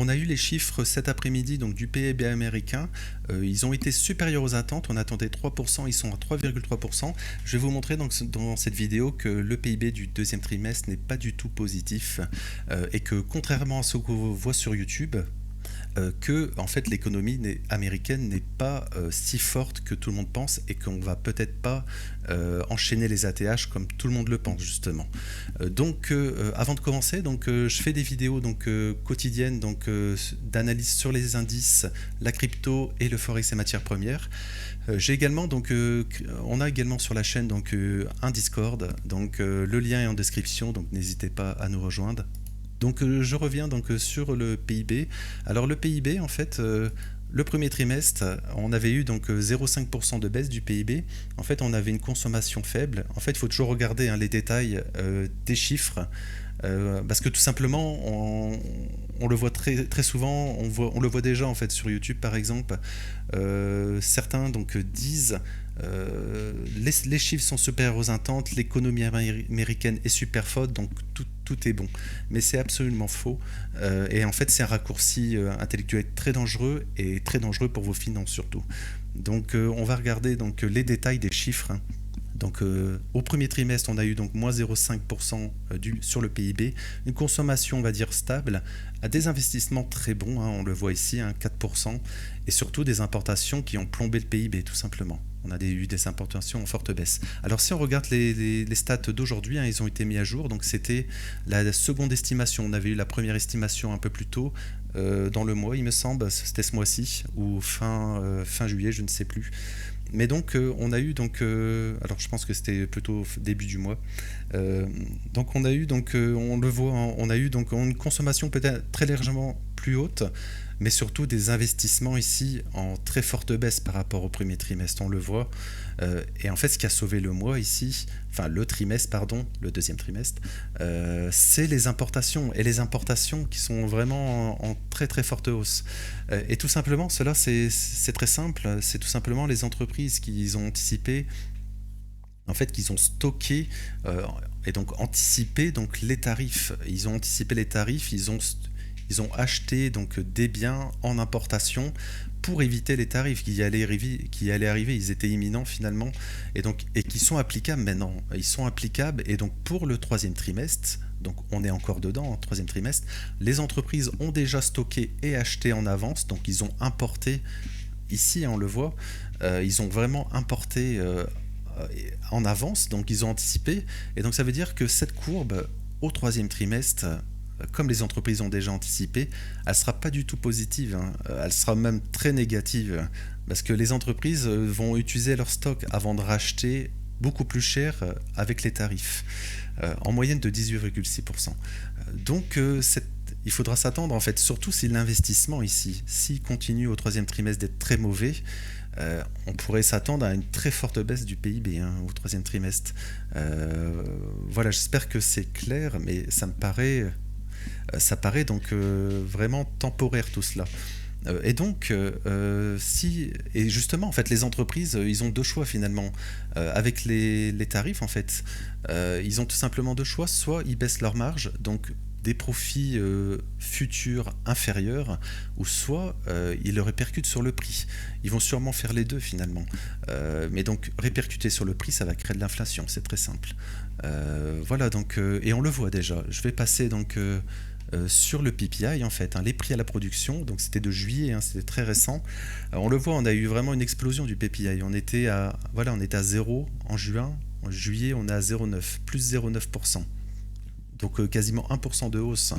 On a eu les chiffres cet après-midi donc du PIB américain. Ils ont été supérieurs aux attentes. On attendait 3%, ils sont à 3,3%. Je vais vous montrer donc dans cette vidéo que le PIB du deuxième trimestre n'est pas du tout positif et que contrairement à ce qu'on voit sur YouTube, que en fait l'économie américaine n'est pas si forte que tout le monde pense et qu'on va peut-être pas enchaîner les ATH comme tout le monde le pense justement. Avant de commencer, je fais des vidéos quotidiennes d'analyse sur les indices, la crypto et le forex et matières premières. J'ai également on a également sur la chaîne un Discord, le lien est en description, donc n'hésitez pas à nous rejoindre. Je reviens sur le PIB. Alors le PIB, en fait, le premier trimestre, on avait eu 0,5% de baisse du PIB. En fait, on avait une consommation faible. En fait, il faut toujours regarder les détails des chiffres. Parce que tout simplement, on le voit très, très souvent, on le voit déjà en fait sur YouTube par exemple. Certains disent les chiffres sont supérieurs aux attentes, l'économie américaine est super forte, donc tout est bon. Mais c'est absolument faux. Et en fait, c'est un raccourci intellectuel très dangereux et très dangereux pour vos finances surtout. On va regarder les détails des chiffres. Au premier trimestre, on a eu moins 0,5% sur le PIB, une consommation, on va dire, stable, à des investissements très bons, on le voit ici, 4%, et surtout des importations qui ont plombé le PIB, tout simplement. On a eu des importations en forte baisse. Alors si on regarde les stats d'aujourd'hui, ils ont été mis à jour, donc c'était la seconde estimation. On avait eu la première estimation un peu plus tôt, dans le mois, il me semble, c'était ce mois-ci, ou fin juillet, je ne sais plus. Mais on a eu alors je pense que c'était plutôt début du mois. On a eu on le voit, on a eu une consommation peut-être très légèrement plus haute, mais surtout des investissements ici en très forte baisse par rapport au premier trimestre, on le voit. Et en fait, ce qui a sauvé le mois ici, enfin le trimestre, pardon, le deuxième trimestre, c'est les importations. Et les importations qui sont vraiment en très très forte hausse. Et tout simplement, cela c'est très simple, c'est tout simplement les entreprises qui ont anticipé, en fait, qu'ils ont stocké et anticipé les tarifs. Ils ont anticipé les tarifs, ils ont acheté des biens en importation pour éviter les tarifs qui allaient arriver. Ils étaient imminents finalement et qui sont applicables maintenant. Ils sont applicables et pour le troisième trimestre, on est encore dedans, troisième trimestre, les entreprises ont déjà stocké et acheté en avance, ils ont importé, ici on le voit, ils ont vraiment importé en avance, ils ont anticipé, et ça veut dire que cette courbe au troisième trimestre, comme les entreprises ont déjà anticipé, elle ne sera pas du tout positive, elle sera même très négative, parce que les entreprises vont utiliser leur stock avant de racheter beaucoup plus cher avec les tarifs, en moyenne de 18,6%. Il faudra s'attendre, en fait, surtout si l'investissement ici, s'il continue au troisième trimestre d'être très mauvais, on pourrait s'attendre à une très forte baisse du PIB au troisième trimestre. Voilà, j'espère que c'est clair, mais ça paraît vraiment temporaire tout cela. Et justement, en fait, les entreprises, ils ont deux choix finalement. Avec les tarifs, en fait, ils ont tout simplement deux choix. Soit ils baissent leur marge, des profits futurs inférieurs, ou soit ils le répercutent sur le prix. Ils vont sûrement faire les deux finalement. Mais répercuter sur le prix, ça va créer de l'inflation, c'est très simple. Voilà, et on le voit déjà. Je vais passer sur le PPI en fait, les prix à la production, c'était de juillet, c'était très récent. On le voit, on a eu vraiment une explosion du PPI. On était à 0 en juin, en juillet on est à 0,9, plus 0,9%. Quasiment 1% de hausse.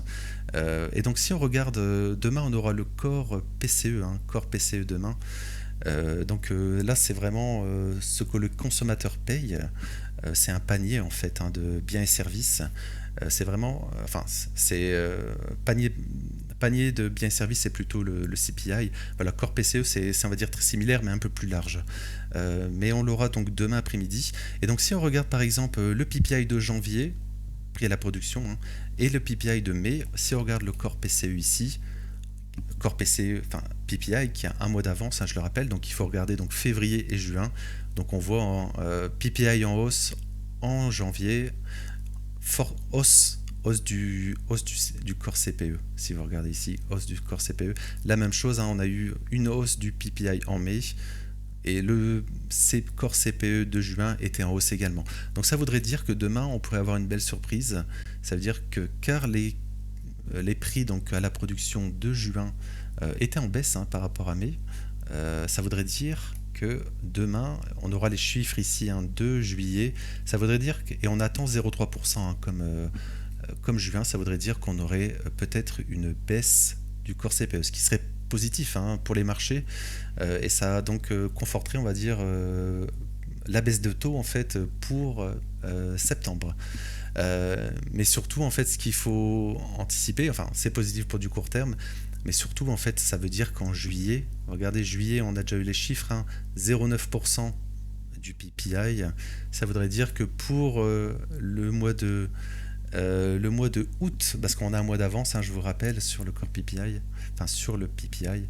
Et si on regarde, demain on aura le core PCE, core PCE demain. Là c'est vraiment ce que le consommateur paye. C'est un panier en fait de biens et services. C'est vraiment, panier de biens et services, c'est plutôt le CPI. Voilà, core PCE, c'est on va dire très similaire, mais un peu plus large. Mais on l'aura demain après-midi. Et si on regarde par exemple le PPI de janvier, prix à la production, et le PPI de mai, si on regarde le core PCE ici, core PCE, PPI qui a un mois d'avance, je le rappelle, il faut regarder février et juin. On voit PPI en hausse en janvier, hausse du corps CPE. Si vous regardez ici, hausse du corps CPE. La même chose, hein, on a eu une hausse du PPI en mai et le corps CPE de juin était en hausse également. Donc ça voudrait dire que demain, on pourrait avoir une belle surprise. Ça veut dire que car les prix donc, à la production de juin étaient en baisse hein, par rapport à mai, ça voudrait dire que demain, on aura les chiffres ici hein, de juillet. Ça voudrait dire, et on attend 0,3% hein, comme juin, ça voudrait dire qu'on aurait peut-être une baisse du corps CPE, ce qui serait positif hein, pour les marchés. Et ça donc conforterait, on va dire, la baisse de taux en fait pour septembre. Mais surtout, en fait, ce qu'il faut anticiper, enfin, c'est positif pour du court terme, mais surtout, en fait, ça veut dire qu'en juillet, regardez, juillet, on a déjà eu les chiffres, hein, 0,9% du PPI. Ça voudrait dire que pour le mois de août, parce qu'on a un mois d'avance, hein, je vous rappelle, sur le corps PPI, enfin sur le PPI,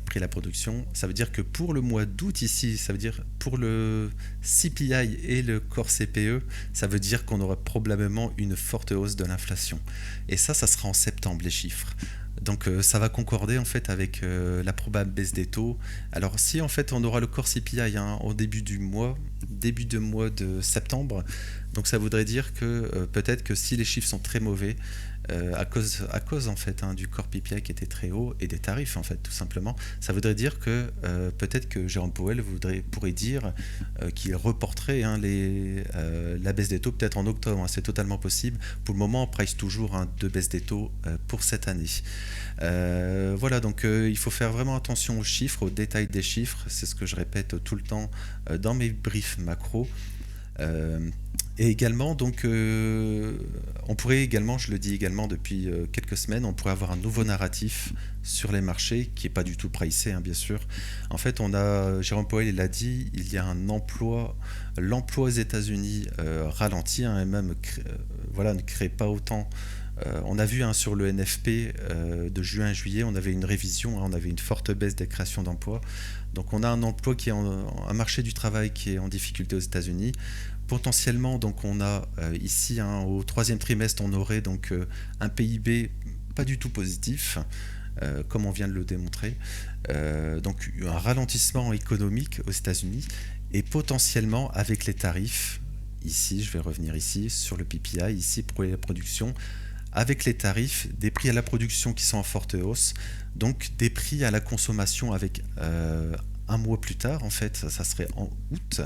prix à la production, ça veut dire que pour le mois d'août ici, ça veut dire pour le CPI et le corps CPE, ça veut dire qu'on aura probablement une forte hausse de l'inflation. Et ça sera en septembre les chiffres. Donc ça va concorder en fait avec la probable baisse des taux. Alors si en fait on aura le corps CPI hein, au début de mois de septembre, donc ça voudrait dire que peut-être que si les chiffres sont très mauvais, à cause en fait hein, du corps PPI qui était très haut et des tarifs en fait tout simplement, ça voudrait dire que peut-être que Jérôme Powell pourrait dire qu'il reporterait hein, la baisse des taux peut-être en octobre, hein, c'est totalement possible. Pour le moment on price toujours hein, de baisse des taux pour cette année. Voilà, donc il faut faire vraiment attention aux chiffres, aux détails des chiffres, c'est ce que je répète tout le temps dans mes briefs macro. Et également, donc, on pourrait également, je le dis également depuis quelques semaines, on pourrait avoir un nouveau narratif sur les marchés qui n'est pas du tout pricé, hein, bien sûr. En fait, Jérôme Powell il l'a dit, il y a l'emploi aux États-Unis ralentit, hein, et même voilà, ne crée pas autant. On a vu hein, sur le NFP de juin à juillet, on avait une révision, hein, on avait une forte baisse des créations d'emplois. Donc on a un emploi un marché du travail qui est en difficulté aux États-Unis. Potentiellement, donc on a ici hein, au troisième trimestre, on aurait donc un PIB pas du tout positif, comme on vient de le démontrer. Donc un ralentissement économique aux États-Unis et potentiellement avec les tarifs. Ici, je vais revenir ici sur le PPI, ici pour la production, avec les tarifs, des prix à la production qui sont en forte hausse, donc des prix à la consommation avec un mois plus tard, en fait, ça serait en août.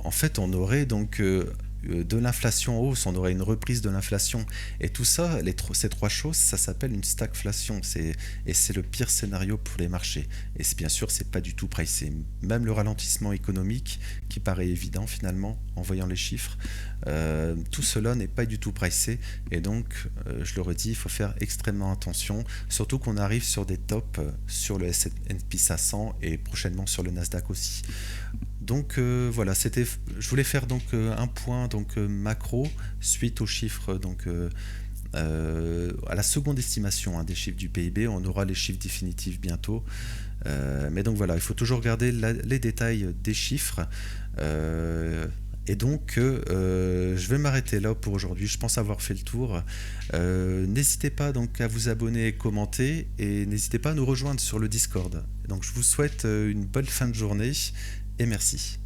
En fait, on aurait donc de l'inflation en hausse, on aurait une reprise de l'inflation. Et tout ça, ces trois choses, ça s'appelle une stagflation. Et c'est le pire scénario pour les marchés. Et bien sûr, c'est pas du tout pricé. Même le ralentissement économique, qui paraît évident finalement, en voyant les chiffres, tout cela n'est pas du tout pricé. Et donc, je le redis, il faut faire extrêmement attention. Surtout qu'on arrive sur des tops sur le S&P 500 et prochainement sur le Nasdaq aussi. Donc voilà, je voulais faire donc un point donc macro suite aux chiffres donc à la seconde estimation hein, des chiffres du PIB. On aura les chiffres définitifs bientôt, mais donc voilà, il faut toujours regarder les détails des chiffres. Et donc, je vais m'arrêter là pour aujourd'hui. Je pense avoir fait le tour. N'hésitez pas donc à vous abonner et commenter, et n'hésitez pas à nous rejoindre sur le Discord. Donc, je vous souhaite une bonne fin de journée et merci.